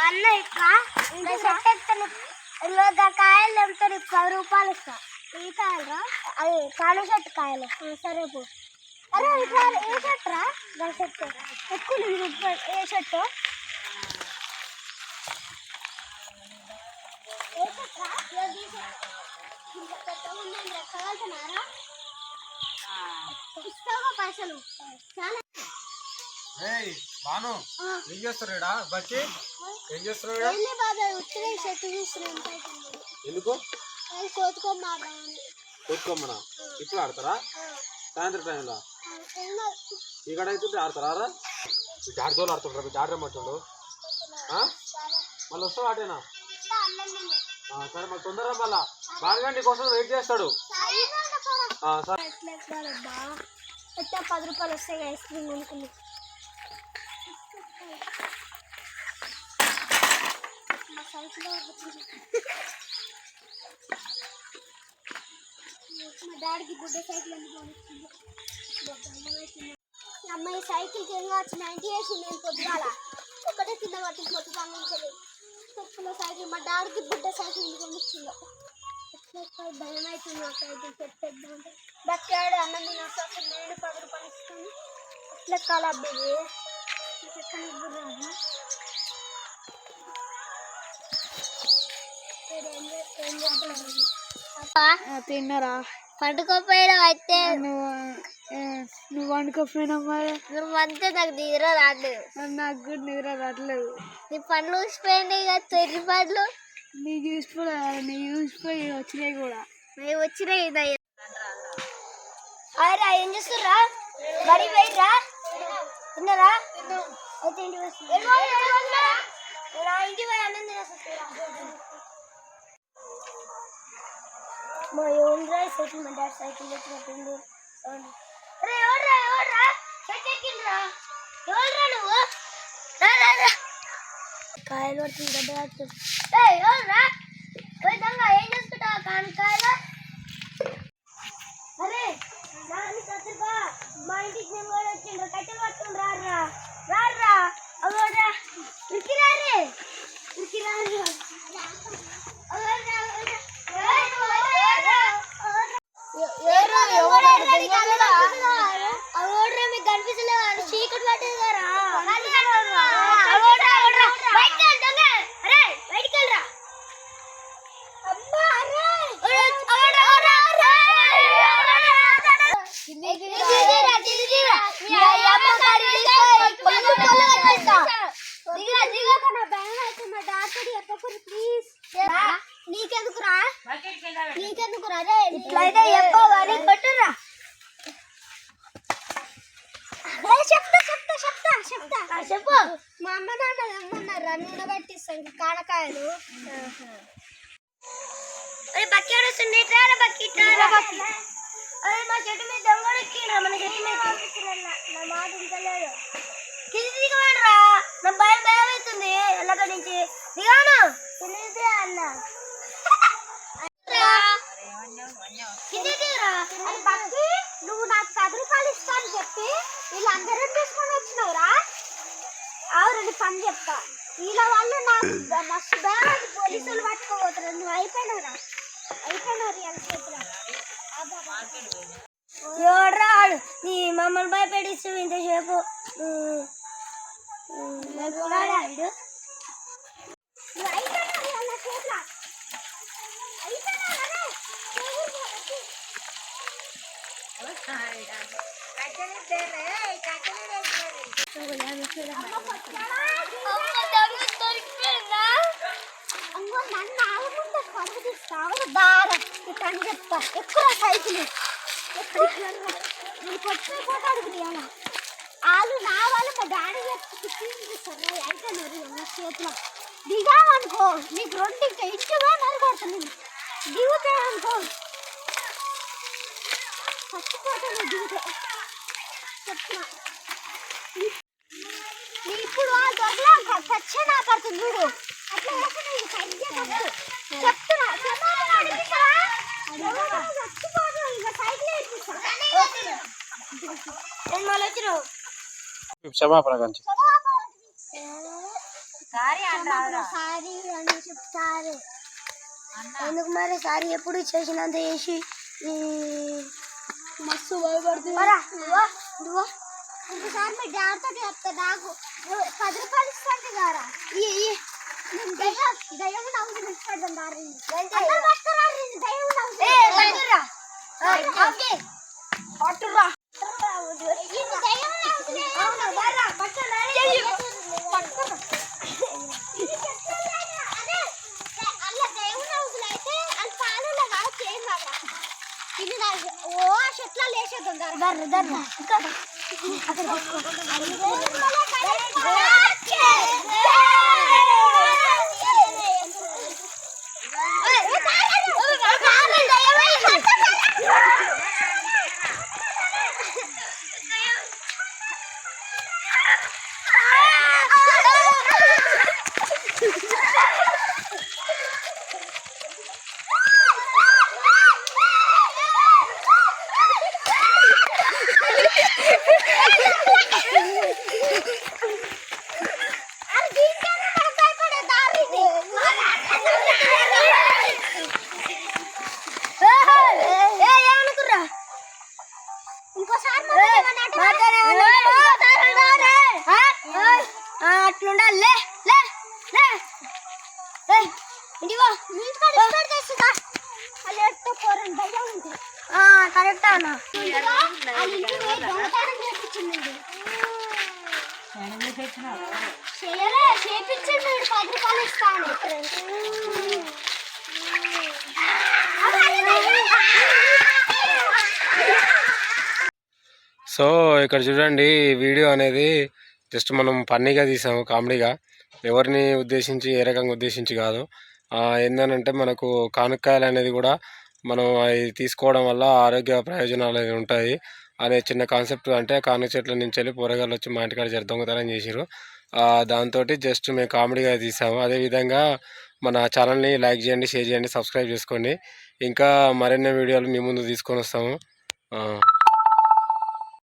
అన్న ఇట్లా సెట్ కాయలు ఎంతో 10 రూపాయలు ఇస్తా. ఈ కాయలు అది కాను చెట్టు కాయలు. సరే పో. అరే ఇట్లా ఏ చెట్టు రా దాని చెట్టు ఎక్కువ ఏ చెట్టు ఇస్తావా పైసలు చాలా. బాను ఏం చేస్తారా బచ్చి? ఏం చేస్తున్నాడు? ఎందుకు కోతుకోమ్మనా? ఇప్పుడు ఆడతారా? సాయంత్రం టైంలో ఇక్కడ అయితే ఆడతారా? జాడతోలు ఆడుతుంటారు. జాడరమ్మంటుండు. మళ్ళీ వస్తావు ఆటేనా? సరే మళ్ళీ తొందరగా మళ్ళా బాగా నీకోసం వెయిట్ చేస్తాడు. 10 రూపాయలు వస్తాయి ఐస్ క్రీమ్ కొనుక్కుని. మా డాడీకి బుడ్డ సైకిల్ ఎందుకు కొనుక్కుంది? అమ్మాయి సైకిల్కి ఏం కావచ్చు 90 వేసి నేను పొద్దుగాల ఒకటే కింద పట్టి పొద్దు పండించలేదు. చెప్పుల సైకిల్ మా డాడీకి బుడ్డ సైకిల్ ఎందుకు కొనిచ్చిందో. భయం అవుతుంది. ఒక సైకిల్ పెట్టేద్దామంటే బక్కాడు అన్నం తినొస్తే నేను 10 రూపాయలు ఇస్తాను. ఇట్లా కాలబ్బేది ఎక్కడ ఇవ్వరాదు. తిన్నారా? పండుకోపోయాడు అయితే నువ్వు వండుకోపోయినా మరి నువ్వు అంతే. నాకు నిద్ర రాలేదు. నాకు కూడా నిద్ర రావట్లేదు. నీ పండ్లు ఊసిపోయినాయి కదా చెర్రి పండ్లు. నీ చూసిపోయి వచ్చినాయి కూడా. అవి వచ్చినాయి. అరే ఏం చేస్తుర్రా? మరి పోయిరా తిన్నారా? అయితే ఇంటికి పోయి అన్నం తినేస్తా. మా ఓన్ రా సైకిల్ మా డాడీ సైకిల్ ఎక్కినట్టు. అరే ఎవడ్రా సైకిల్ ఎక్కిండ్రా? ఎవడ్రా నువ్వు? కాయలు పడుతుంది గడ్డ పడుతుంది. ఎవడ్రా దొంగ? ఏం చేసుకుంటావా కాయలు? అరే సత్తుపా మా ఇంటికి నేను కూడా వచ్చిండ్రా. కట్టెలు పట్టుకుని రారా అవరా ఉరికిరారే అవోడ్రా మీకు కనిపిస్తలేదు. చీకటి పట్టేది కదా. బయటికి వెళ్ళరా. నీకెందుకురా రే? ఇట్లయితే చెప్పగాని కొట్టురా. చెప్పు. మా అమ్మ నాన్న రమ్మన్నారా నూనె పట్టిస్తాను కాడకాయలు. బకెట్ వస్తుంది. అరే మా చెట్టు మీద దొంగలు ఎక్కిండ్రా. మన చెట్టు మీద నా మాట ఇంకలేదు. కింది దిగమండ్రా. నా భయం అవుతుంది. ఎల్లక నుంచి దిగాను తెలియదే అన్న. కింది దిగరా. అది బక్కి నువ్వు నాకు 10 రూపాయలు ఇస్తాను చెప్పి వీళ్ళందరూ తీసుకొని వచ్చినవురా. ఆవురండి పని చెప్తా. వీళ్ళ వాళ్ళు నాకు మస్తు బాగా పోలీసులు పట్టుకోబోతున్నారు. నువ్వు అయిపోయినారా? రియల్ చేతులు ఎవడ్రాడు నీ మమ్మల్ని భయపెడిస్తూ ఇంతసేపు. నన్ను ఆగుతుంటే పరుగు తీస్తావు దారం ఇట్లా చెప్తా. ఎక్కువ సైకిల్ నేను కొట్టిన ఫోటో అడుగుతాను. వాళ్ళు నా వాళ్ళు మా డాడీ చెప్తారు. అయితే నా చేతిలో దిగామనుకో నీకు 2 ఇంకా ఇంటిగా నరకొడుతుంది. దిగుతాయనుకో చచ్చిపోతాను. దిగుతా చెప్తున్నా. ఇప్పుడు ఆ దొరలా చచ్చే నా పడుతుంది చూడు. అట్లా చెప్తున్నా. చచ్చిపోదు ఇక సైకిల్ ఎక్కిస్తా. నేను మళ్ళీ వచ్చినావు క్షమాపణ కంచి సారీ అని చెప్తారు. ఎందుకు మరి సారీ ఎప్పుడు చేసినంత చేసి మస్తు భయపడుతుంది. ఇంకోసారి మీ డాడీతో చెప్తా. నాకు 10 రూపాయలు ఇస్తాంటే గారా దయ్యం నవ్వుతుంది ఇస్తాడు దారి ఓ చెట్ల లేచేద్దాం అట్లుండాలి. కరెక్ట్ అన్న చేపించండి 10 రూపాయలు ఇస్తాను. సో ఇక్కడ చూడండి, వీడియో అనేది జస్ట్ మనం ఫన్నీగా తీసాము, కామెడీగా, ఎవరిని ఉద్దేశించి ఏ రకంగా ఉద్దేశించి కాదు. ఏంటంటే మనకు కానుక్కాయలు అనేది కూడా మనం అవి తీసుకోవడం వల్ల ఆరోగ్య ప్రయోజనాలు అనేవి ఉంటాయి అనే చిన్న కాన్సెప్ట్. అంటే కానుక చెట్ల నుంచి వెళ్ళి పోరగాళ్ళు వచ్చి మా ఇంటికాడ దొంగతనం చేసారు. దాంతో జస్ట్ మేము కామెడీగా తీసాము. అదేవిధంగా మన ఛానల్ని లైక్ చేయండి, షేర్ చేయండి, సబ్స్క్రైబ్ చేసుకోండి. ఇంకా మరిన్ని వీడియోలు మీ ముందు తీసుకొని వస్తాము.